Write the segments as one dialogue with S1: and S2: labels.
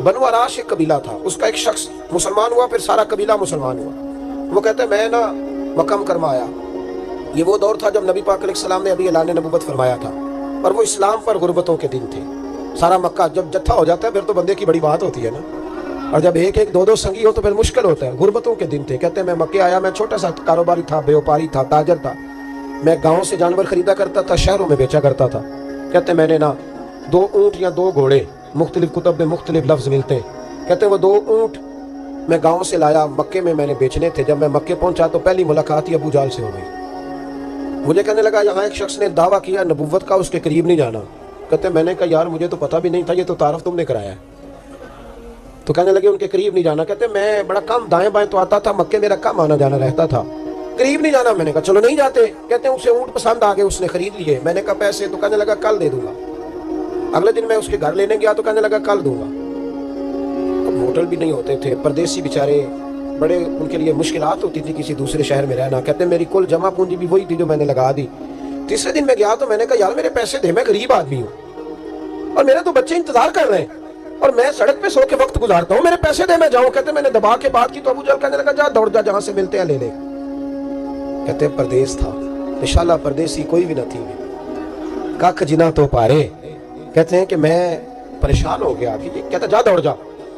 S1: بنو عراش ایک قبیلہ تھا، اس کا ایک شخص مسلمان ہوا، پھر سارا قبیلہ مسلمان ہوا۔ وہ کہتے ہیں میں نا مکہ مکرمہ آیا، یہ وہ دور تھا جب نبی پاک علیہ السلام نے ابھی اعلان نبوت فرمایا تھا، اور وہ اسلام پر غربتوں کے دن تھے۔ سارا مکہ جب جتھا ہو جاتا ہے پھر تو بندے کی بڑی بات ہوتی ہے نا، اور جب ایک ایک دو دو سنگی ہو تو پھر مشکل ہوتا ہے۔ غربتوں کے دن تھے، کہتے ہیں میں مکے آیا، میں چھوٹا سا کاروباری تھا، بیوپاری تھا، تاجر تھا، میں گاؤں سے جانور خریدا کرتا تھا، شہروں میں بیچا کرتا تھا۔ کہتے ہیں میں نے نا 2 اونٹ یا 2 گھوڑے، مختلف کتب میں مختلف لفظ ملتے ہیں، کہتے ہیں وہ 2 اونٹ میں گاؤں سے لایا، مکے میں نے بیچنے تھے۔ جب میں مکے پہنچا تو پہلی ملاقات ہی ابو جہل سے ہو گئی۔ مجھے کہنے لگا یہاں ایک شخص نے دعویٰ کیا نبوت کا، اس کے قریب نہیں جانا۔ کہتے ہیں میں نے کہا یار مجھے تو پتہ بھی نہیں تھا، یہ تو تعارف تم نے کرایا ہے۔ تو کہنے لگے ان کے قریب نہیں جانا۔ کہتے ہیں میں بڑا کم دائیں بائیں تو آتا تھا، مکے میرا کم آنا جانا رہتا تھا، قریب نہیں جانا۔ میں نے کہا چلو نہیں جاتے۔ کہتے ہیں اسے اونٹ پسند آ گئے، اس نے خرید لیے۔ میں نے کہا پیسے؟ تو کہنے لگا کل دے دوں گا۔ اگلے دن میں اس کے گھر لینے گیا تو کہنے لگا کل دوں گا۔ اب ہوٹل بھی نہیں ہوتے تھے، پردیسی بیچارے بڑے، ان کے لیے مشکلات ہوتی تھی کسی دوسرے شہر میں رہنا۔ کہتے ہیں میری کل جمع پونجی بھی وہی تھی جو میں نے لگا دی۔ تیسرے دن میں گیا تو میں نے کہا یار میرے پیسے دے، میں غریب آدمی ہوں اور میرے تو بچے انتظار کر رہے ہیں اور میں سڑک پہ سو کے وقت گزارتا ہوں، میرے پیسے دے میں جاؤں۔ کہتے ہیں میں نے دبا کے بات کی تو ابو جہل کہنے لگا جا دوڑ جا، جہاں سے ملتے ہیں لے لے۔ کہتے ہیں پردیس تھا، انشاءاللہ پردیسی کوئی بھی نہ تھی، کاک جنا تو پارے۔ کہتے ہیں کہ میں پریشان ہو گیا کہ یہ کہتا جا دوڑ جا۔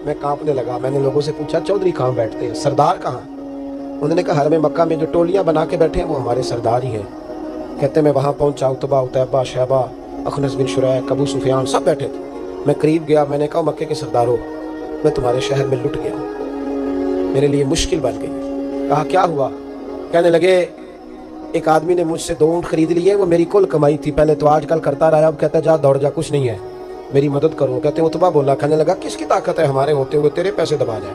S1: میں کانپنے لگا۔ میں نے لوگوں سے پوچھا چودھری کہاں بیٹھتے ہیں، سردار کہاں؟ انہوں نے کہا حرم مکہ میں جو ٹولیاں بنا کے بیٹھے ہیں وہ ہمارے سردار ہی ہیں۔ کہتے ہیں میں وہاں پہنچا، عتبہ، عتیبہ، شیبہ، اخنس بن شریح، ابو سفیان سب بیٹھے تھے۔ میں قریب گیا، میں نے کہا مکے کے سردارو میں تمہارے شہر میں لٹ گیا، میرے لیے مشکل بن گئی۔ کہا کیا ہوا؟ کہنے لگے ایک آدمی نے مجھ سے 2 اونٹ خرید لیے، وہ میری کل کمائی تھی، پہلے تو آج کل کرتا رہا، اب کہتا ہے جا دوڑ جا، کچھ نہیں ہے، میری مدد کرو۔ کہتے ہیں عتبہ بولا، کہنے لگا کس کی طاقت ہے ہمارے ہوتے ہوئے تیرے پیسے دبا جائے؟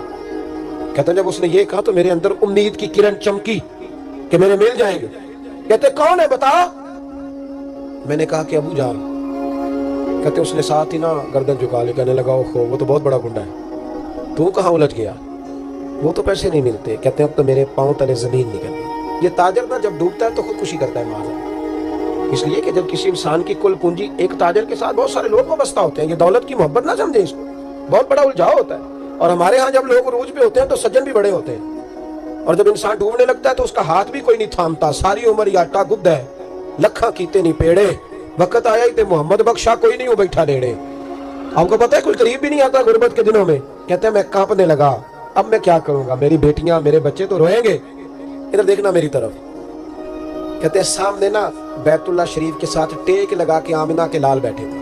S1: کہتے ہیں جب اس نے یہ کہا تو میرے اندر امید کی کرن چمکی کہ میرے مل جائیں گے۔ کہتے کون ہے بتا؟ میں نے کہا کہ ابو جہل۔ کہتے اس نے ساتھ ہی نا گردن جھکا لی، کہنے لگا اوہو وہ تو بہت بڑا گنڈا ہے، تو کہاں الجھ گیا؟ وہ تو پیسے نہیں ملتے۔ کہتے ہیں اب تو میرے پاؤں تلے زمین نکل گئی۔ یہ تاجر نا جب ڈوبتا ہے تو خودکشی کرتا ہے معاذ، اس لیے کہ جب کسی انسان کی کل پونجی، ایک تاجر کے ساتھ بہت سارے لوگ وابستہ ہوتے ہیں، یہ دولت کی محبت نہ سمجھیں، اس کو بہت بڑا الجھاؤ ہوتا ہے۔ اور ہمارے ہاں جب لوگ عروج پہ ہوتے ہیں تو سجن بھی بڑے ہوتے ہیں، اور جب انسان ڈوبنے لگتا ہے تو اس کا ہاتھ بھی کوئی نہیں تھامتا، ساری عمر یہ آٹا گد ہے، لکھاں کیتے نہیں پیڑے، وقت آیا ہی تے محمد بخشا کوئی نہیں ہو بیٹھا ریڑے۔ آپ کو پتہ ہے کوئی قریب بھی نہیں آتا غربت کے دنوں میں۔ کہتے ہیں میں کانپنے لگا، اب میں کیا کروں گا، میری بیٹیاں میرے بچے تو روئیں گے۔ ادھر دیکھنا میری طرف۔ کہتے ہیں سامنے نا بیت اللہ شریف کے ساتھ ٹیک لگا کے آمنہ کے لال بیٹھے تھے۔